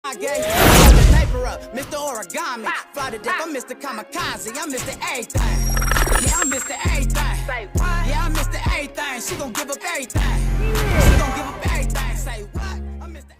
I gave the paper up, Mr. Origami. Fly to death, I'm Mr. Kamikaze, I'm Mr. Everything. Yeah, I'm Mr. Everything. Yeah, I'm Mr. Everything. She gon' give up everything. She gon' give up everything. Say what? I'm Mr.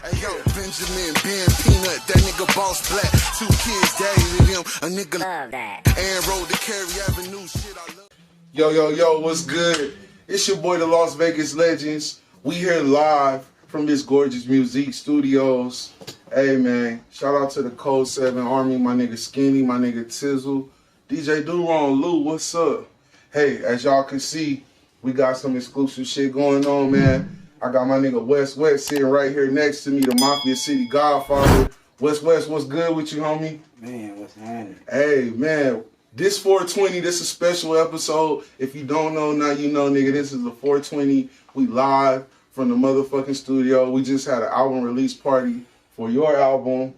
Hey yo, Benjamin, Ben, Peanut, that nigga boss black. 2 kids, daddy to them, a nigga love that. And road to Cary Avenue, shit I love. Yo, what's good? It's your boy, the Las Vegas Legends. We here live from this gorgeous music studios. Hey man, shout out to the Code 7 Army, my nigga Skinny, my nigga Tizzle, DJ Duron, Lou, what's up? Hey, as y'all can see, we got some exclusive shit going on, man. I got my nigga West sitting right here next to me, the Mafia City Godfather. West, what's good with you, homie? Man, what's happening? Hey, man, this 420, this is a special episode. If you don't know, now you know, nigga, this is a 420. We live from the motherfucking studio. We just had an album release party for your album,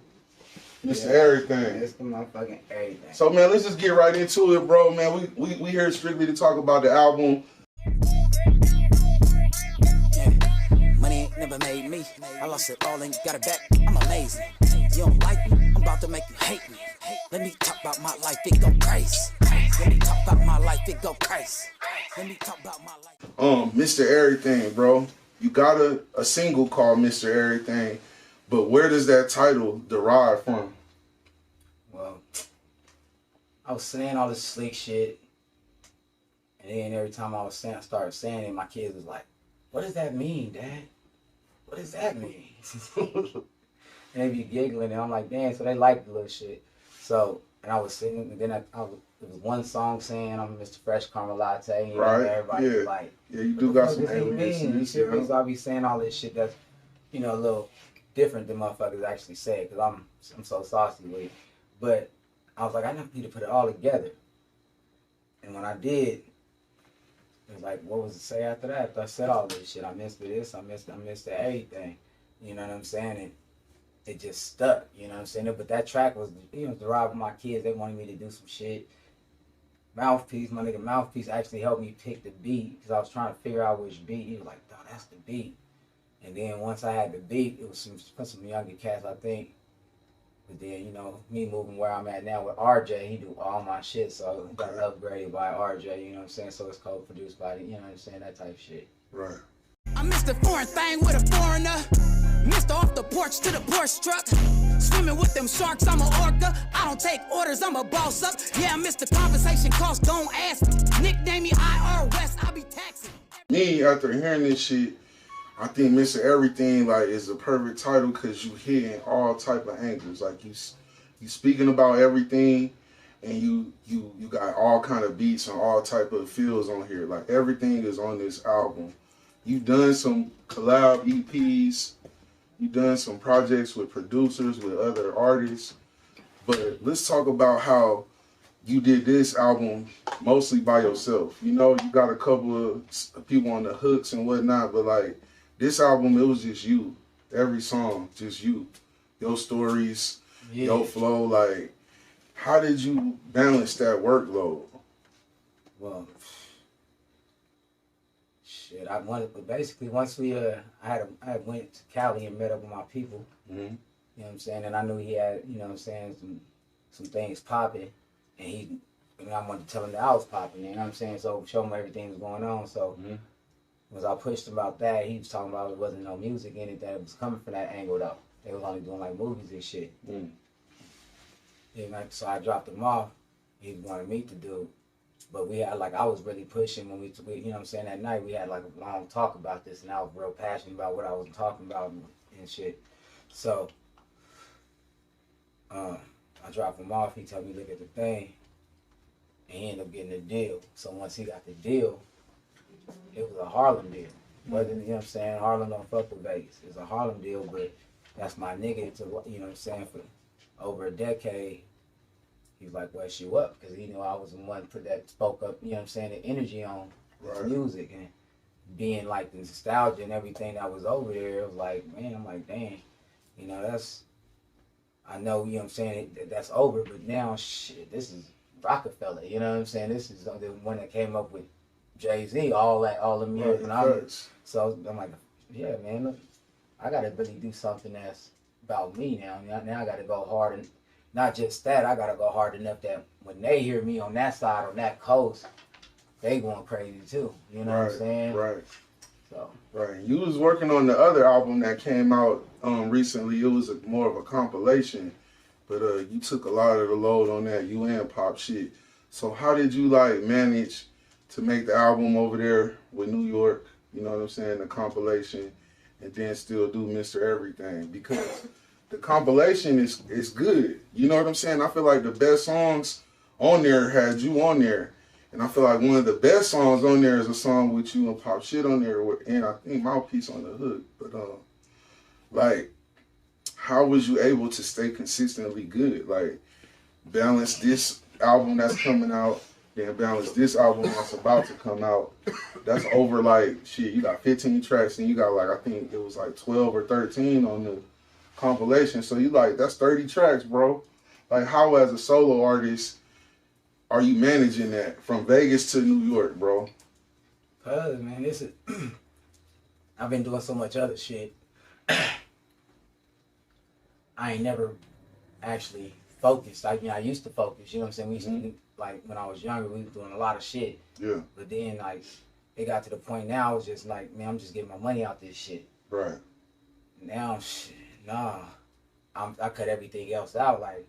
Mr. Errrthang. It's the motherfucking everything. So, man, let's just get right into it, bro, man. We here strictly to talk about the album. Money ain't never made me. I lost it all and got it back. I'm amazing. You don't like me? I'm about to make you hate me. Let me talk about my life, it go crazy. Let me talk about my life, it go crazy. Let me talk about my life. Mr. Errrthang, bro. You got a single called Mr. Errrthang, but where does that title derive from? Well, I was saying all this slick shit, and then every time I started saying it, my kids was like, "What does that mean, Dad? What does that mean?" And they be giggling, and I'm like, "Damn!" So they like the little shit. So, and I was singing, and then there was one song saying I'm Mr. Fresh Caramel Latte, and right? everybody was like, yeah, you do got some mean. So I'll be saying all this shit that's, a little different than motherfuckers actually say, because I'm so saucy with it. But I was like, I need to put it all together. And when I did, it was like, what was to say after that? After I said all this shit, I missed this, I missed everything. You know what I'm saying? And it just stuck, you know what I'm saying? But that track was, derived from my kids. They wanted me to do some shit. Mouthpiece, my nigga Mouthpiece actually helped me pick the beat, because I was trying to figure out which beat. He was like, "Dog, that's the beat." And then once I had the beat, it was some younger cats, I think. But then, me moving where I'm at now with RJ, he do all my shit, so got upgraded by RJ, you know what I'm saying? So it's co-produced by the, you know what I'm saying, that type of shit. Right. I'm Mr. Foreign Thing with a foreigner. Mr. Off the porch to the Porsche truck. Swimming with them sharks, I'm a orca. I don't take orders, I'm a boss up. Yeah, Mr. Conversation cost, don't ask me. Nickname me IR West, I be taxing. Me, after hearing this shit, I think Mr. Errrthang is a perfect title, because you hitting all type of angles. Like you speaking about everything, and you got all kind of beats and all type of feels on here. Like everything is on this album. You've done some collab EPs. You've done some projects with producers, with other artists. But let's talk about how you did this album mostly by yourself. You got a couple of people on the hooks and whatnot, but like this album, it was just you. Every song, just you. Your stories, your flow. Like, how did you balance that workload? Well, shit, basically once we I had went to Cali and met up with my people. Mm-hmm. You know what I'm saying? And I knew he had, some things popping, and I wanted to tell him that I was popping, you know what I'm saying? So show him everything was going on. So as I pushed him about that, he was talking about it wasn't no music in it, that it was coming from that angle though. They was only doing like movies and shit. And so I dropped him off. He wanted me to do. But we had, I was really pushing when we you know what I'm saying, that night we had a long talk about this, and I was real passionate about what I was talking about and shit. So, I dropped him off, he told me look at the thing, and he ended up getting a deal. So once he got the deal, it was a Harlem deal. Wasn't, you know what I'm saying, Harlem don't fuck with Vegas. It's a Harlem deal, but that's my nigga to, you know what I'm saying, for over a decade. He was like, "Where's you up?" Because he knew I was the one that spoke up, you know what I'm saying, the energy on music, and being like the nostalgia and everything that was over there. It was like, man, I'm like, dang, I know, you know what I'm saying, that's over, but now, shit, this is Rockefeller, you know what I'm saying? This is the one that came up with Jay-Z, all the music. So I'm like, yeah, man, look, I gotta really do something that's about me now. Now I got to go hard, and not just that, I got to go hard enough that when they hear me on that side, on that coast, they going crazy too. You know what I'm saying? Right. So. Right. You was working on the other album that came out recently. It was more of a compilation, but you took a lot of the load on that. You and Pop shit. So how did you like manage to make the album over there with New York? You know what I'm saying? The compilation, and then still do Mr. Everything, because the compilation is good. You know what I'm saying? I feel like the best songs on there had you on there. And I feel like one of the best songs on there is a song with you and Pop Shit on there, and I think Mouthpiece on the hook. But like, how was you able to stay consistently good? Like, balance this album that's coming out, then balance this album that's about to come out. That's over like shit. You got 15 tracks, and you got like, I think it was like 12 or 13 on the compilation. So you like, that's 30 tracks, bro. Like, how as a solo artist are you managing that from Vegas to New York, bro? Cause man, this is I've been doing so much other shit. I ain't never actually focused. I used to focus. You know what I'm saying? We used to, like, when I was younger, we was doing a lot of shit. Yeah. But then, like, it got to the point now, it's just like, man, I'm just getting my money out this shit. Right. Now, shit, nah. I cut everything else out, like,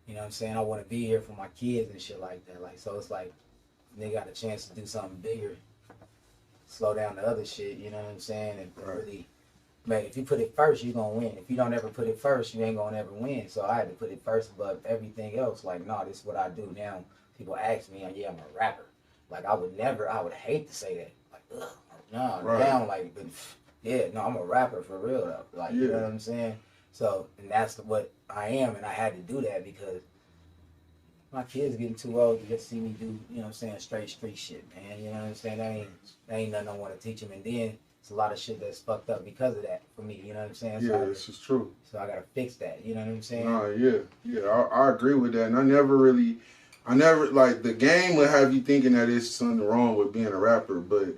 you know what I'm saying? I want to be here for my kids and shit like that. Like, so it's like, they got a chance to do something bigger, slow down the other shit, you know what I'm saying? And really, man, if you put it first, you're going to win. If you don't ever put it first, you ain't going to ever win. So I had to put it first above everything else. Like, no, this is what I do now. People ask me, yeah, I'm a rapper. Like, I would hate to say that. Like, ugh, no, down, like, but yeah, no, I'm a rapper for real, though. Like, you know what I'm saying? So, and that's what I am, and I had to do that because my kids getting too old to just see me do, you know what I'm saying, straight street shit, man. You know what I'm saying? That ain't nothing I want to teach them. And then it's a lot of shit that's fucked up because of that for me, you know what I'm saying? Yeah, so this is true. So I got to fix that, you know what I'm saying? I agree with that. And I never, like, the game would have you thinking that there's something wrong with being a rapper, but,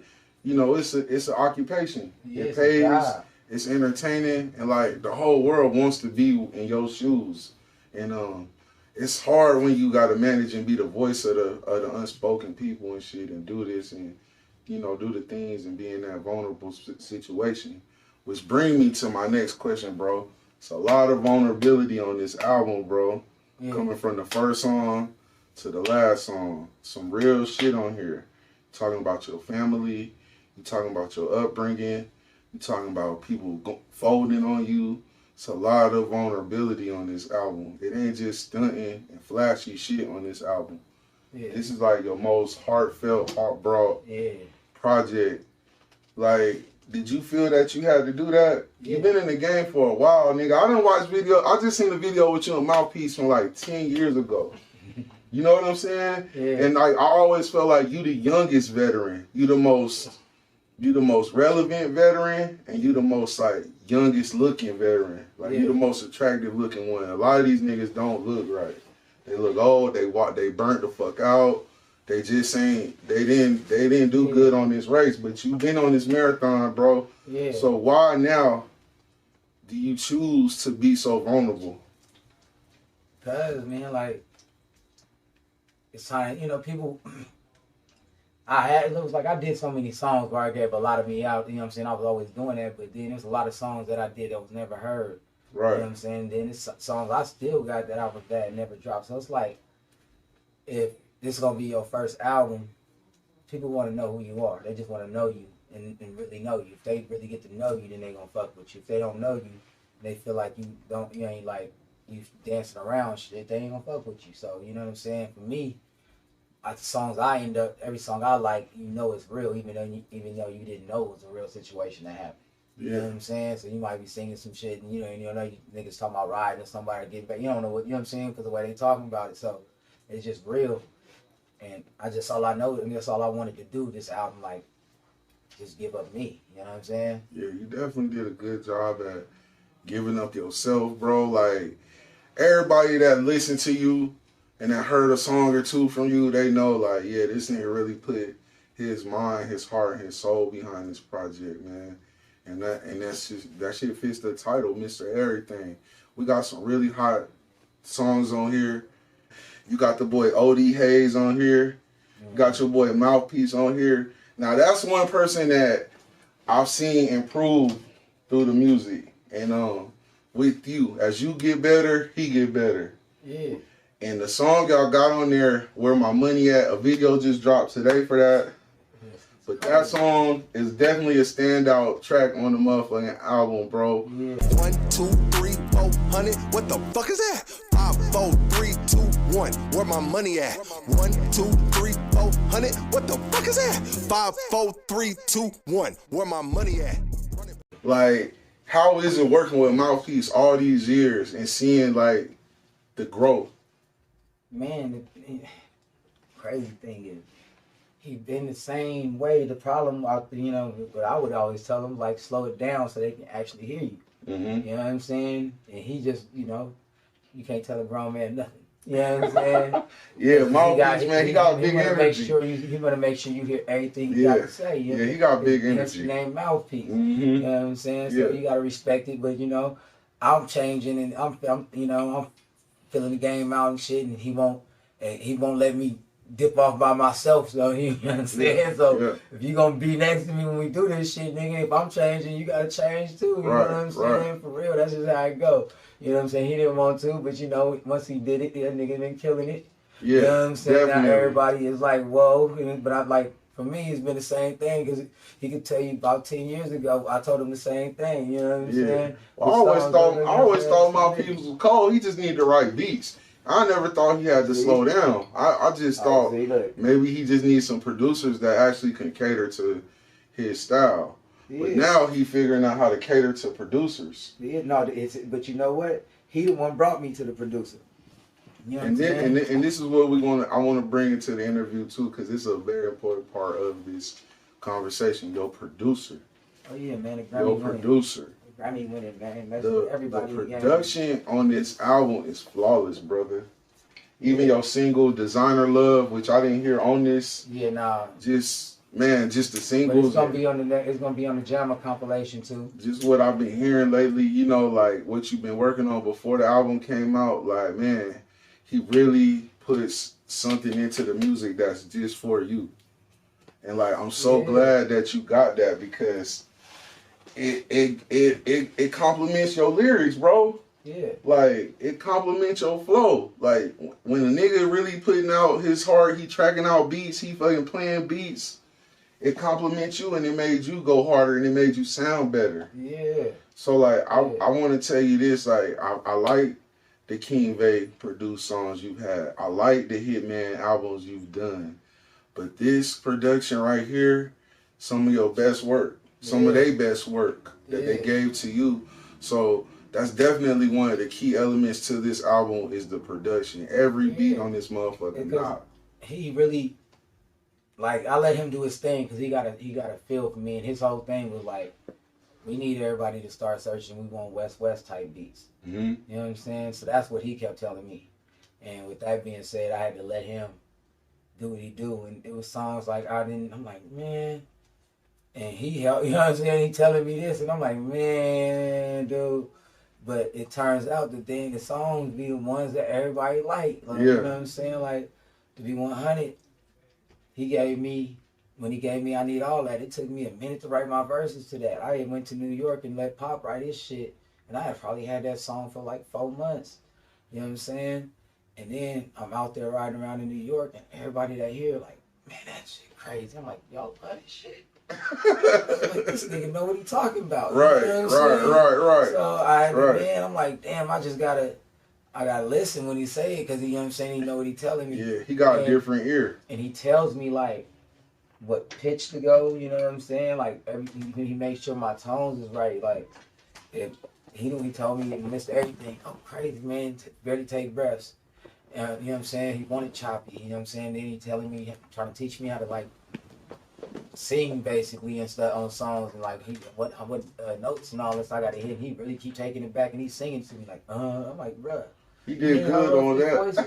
you know, it's an occupation. Yeah, it pays. It's entertaining, and like the whole world wants to be in your shoes, and it's hard when you got to manage and be the voice of the unspoken people and shit, and do this and, you know, do the things and be in that vulnerable situation. Which bring me to my next question, bro. It's a lot of vulnerability on this album, bro. Yeah. Coming from the first song to the last song, some real shit on here. Talking about your family, you talking about your upbringing. You're talking about people folding on you. It's a lot of vulnerability on this album. It ain't just stunting and flashy shit on this album. Yeah. This is like your most heartfelt, heart-brought project. Like, did you feel that you had to do that? Yeah. You've been in the game for a while, nigga. I done watched video. I just seen the video with you and Mouthpiece from like 10 years ago. You know what I'm saying? Yeah. And like, I always felt like you the youngest veteran. You the most relevant veteran, and you the most like youngest looking veteran. Like you the most attractive looking one. A lot of these niggas don't look right. They look old. They burnt the fuck out. They just ain't. They didn't do good on this race. But you been on this marathon, bro. Yeah. So why now do you choose to be so vulnerable? Cause man, like it's time. You know, people. It was like I did so many songs where I gave a lot of me out, you know what I'm saying? I was always doing that, but then there's a lot of songs that I did that was never heard. Right. You know what I'm saying? Then there's songs I still got that never dropped. So it's like, if this is going to be your first album, people want to know who you are. They just want to know you and really know you. If they really get to know you, then they going to fuck with you. If they don't know you, they feel like you ain't like, you dancing around shit, they ain't going to fuck with you. So, you know what I'm saying? For me, every song I like, you know it's real, even though you didn't know it was a real situation that happened. You know what I'm saying? So you might be singing some shit, and you know you niggas talking about riding or somebody getting back. You don't know what, you know what I'm saying? Because the way they talking about it, so it's just real. And that's all I know, and that's all I wanted to do. This album, like, just give up me. You know what I'm saying? Yeah, you definitely did a good job at giving up yourself, bro. Like, everybody that listened to you and that heard a song or two from you, they know, like, yeah, this nigga really put his mind, his heart, and his soul behind this project, man. And that shit fits the title, Mr. Errrthang. We got some really hot songs on here. You got the boy O.D. Hayes on here. You got your boy Mouthpiece on here. Now that's one person that I've seen improve through the music. And with you, as you get better, he get better. Yeah. And the song y'all got on there, Where My Money At, a video just dropped today for that. But that song is definitely a standout track on the motherfucking album, bro. Yeah. 1, 2, 3, 400. What the fuck is that? 5, 4, 3, 2, 1. Where my money at? 1, 2, 3, 400. What the fuck is that? 5, 4, 3, 2, 1. Where my money at? Like, how is it working with Mouthpiece all these years and seeing like the growth? Man, the crazy thing is, he been the same way. The problem, but I would always tell him, like, slow it down so they can actually hear you. Mm-hmm. You know what I'm saying? And he just, you can't tell a grown man nothing. You know what I'm saying? Yeah, Mouthpiece, man, he got big energy. He want to make sure you hear everything he got to say. Yeah, he got big energy. Hence the name Mouthpiece. Mm-hmm. You know what I'm saying? So you got to respect it. But, I'm changing and I'm filling the game out and shit, and he won't let me dip off by myself, so you know what I'm saying? So if you gonna be next to me when we do this shit, nigga, if I'm changing, you gotta change too. You know what I'm saying? For real, that's just how it go. You know what I'm saying? He didn't want to, but once he did it, that nigga been killing it. Yeah, you know what I'm saying? definitely. Now everybody is like, whoa, but I'm like, for me, it's been the same thing, because he could tell you about 10 years ago, I told him the same thing. You know what I'm saying? Well, I always thought Mouthpiece was cold. He just needed the right beats. I never thought he had to slow down. I just thought maybe he just needs some producers that actually can cater to his style. Yeah. But now he figuring out how to cater to producers. Yeah, but you know what? He the one brought me to the producer. You know and this is what I want to bring into the interview too, because this is a very important part of this conversation. Your producer. Oh yeah, man. Your producer. Grammy winning, man. The production on this album is flawless, brother. Even your single Designer Love, which I didn't hear on this. Yeah, nah. Just the singles. But it's gonna be on the Jammer compilation too. Just what I've been hearing lately, like what you've been working on before the album came out. Like, man, he really puts something into the music that's just for you. And like, I'm so glad that you got that, because it complements your lyrics, bro. Yeah. Like, it complements your flow. Like, when a nigga really putting out his heart, he tracking out beats, he fucking playing beats, it complements you, and it made you go harder, and it made you sound better. Yeah. So, like, I want to tell you this, like, I like the King Vay produced songs you've had. I like the Hitman albums you've done. But this production right here, some of your best work. Some of their best work that they gave to you. So that's definitely one of the key elements to this album is the production. Every beat on this motherfucker knock. He really, like, I let him do his thing, because he got a feel for me, and his whole thing was like, we need everybody to start searching. We want West type beats. Mm-hmm. You know what I'm saying? So that's what he kept telling me. And with that being said, I had to let him do what he do. And it was songs like I'm like, man. And he helped, you know what I'm saying? He telling me this, and I'm like, man, dude. But it turns out that then the songs be the ones that everybody like. You know what I'm saying? Like, to be 100, when he gave me I Need All That, it took me a minute to write my verses to that. I went to New York and let Pop write his shit, and I had probably had that song for like 4 months. You know what I'm saying? And then I'm out there riding around in New York, and everybody that hear like, man, that shit crazy. I'm like, y'all love this shit. Like, this nigga know what he talking about. Right, you know right. So I'm like, damn, I gotta listen when he say it, because you know what I'm saying, he know what he telling me. Yeah, he got a different ear. And he tells me like what pitch to go, you know what I'm saying? Like, he makes sure my tones is right. Like, if he told me Mr. Everything, oh crazy man, barely take breaths. You know what I'm saying? He wanted choppy, you know what I'm saying? Then he telling me, trying to teach me how to like sing basically and stuff on songs, and like what notes and all this I gotta hit. He really keep taking it back, and he's singing to me like, I'm like, bruh, He did good on that.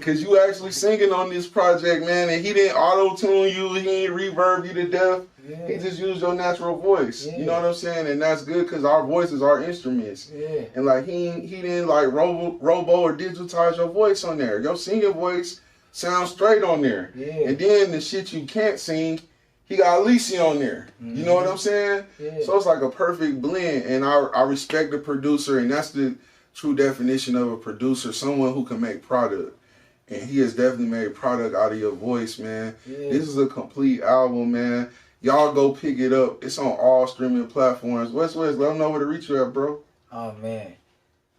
Cause you actually singing on this project, man, and he didn't auto-tune you, he didn't reverb you to death. Yeah. He just used your natural voice. Yeah. You know what I'm saying? And that's good because our voices are instruments. Yeah. And like he didn't like robo or digitize your voice on there. Your singing voice sounds straight on there. Yeah. And then the shit you can't sing, he got Lisi on there. Mm-hmm. You know what I'm saying? Yeah. So it's like a perfect blend. And I respect the producer, and that's the true definition of a producer, someone who can make product. And he has definitely made product out of your voice, man. Yeah. This is a complete album, man. Y'all go pick it up. It's on all streaming platforms. West, let them know where to reach you at, bro. Oh, man.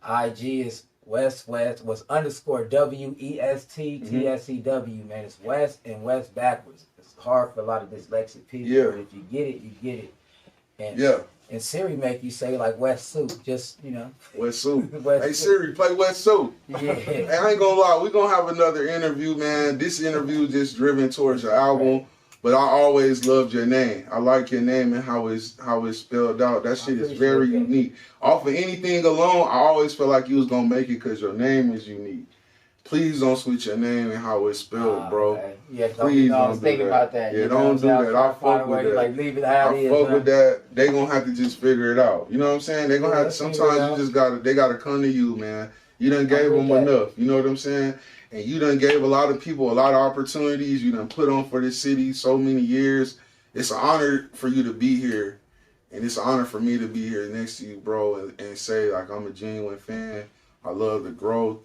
IG is West was _WESTTSEW, man. It's West and West backwards. It's hard for a lot of dyslexic people. Yeah. But if you get it, you get it. And yeah. And Siri make you say like WesttseW, just, you know. WesttseW. Hey Siri, play WesttseW. Yeah. Hey, I ain't gonna lie, we're gonna have another interview, man. This interview is just driven towards your album. Right. But I always loved your name. I like your name and how it's spelled out. That shit is very unique. Off of anything alone, I always felt like you was gonna make it because your name is unique. Please don't switch your name and how it's spelled, bro. Okay. Yeah, please don't do that. About that. Yeah, don't do that. I fuck with that. Like, leave it how it is. I fuck with that. They gonna have to just figure it out. You know what I'm saying? They gonna have to. Sometimes you just gotta come to you, man. You done gave them enough. You know what I'm saying? And you done gave a lot of people a lot of opportunities. You done put on for this city so many years. It's an honor for you to be here. And it's an honor for me to be here next to you, bro, and say, like, I'm a genuine fan. I love the growth.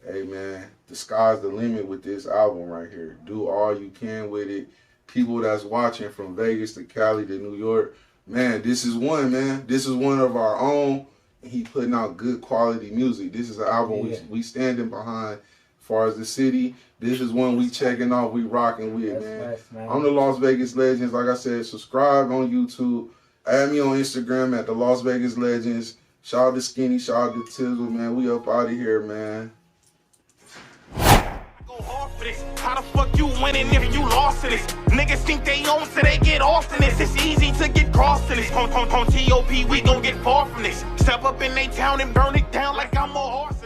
Hey, man, the sky's the limit with this album right here. Do all you can with it. People that's watching from Vegas to Cali to New York, man, this is one, man. This is one of our own. And he putting out good quality music. This is an album we standing behind. As far as the city, this is one we checking off, we rocking with, man. Nice, man. I'm the Las Vegas Legends. Like I said, subscribe on YouTube. Add me on Instagram at the Las Vegas Legends. Shout out to Skinny, shout out to Tizzle, man. We up out of here, man. How the fuck you winning if you lost in this? Niggas think they own, so they get off in this. It's easy to get crossed in this. On TOP, we gon' get far from this. Step up in they town and burn it down like I'm a horse.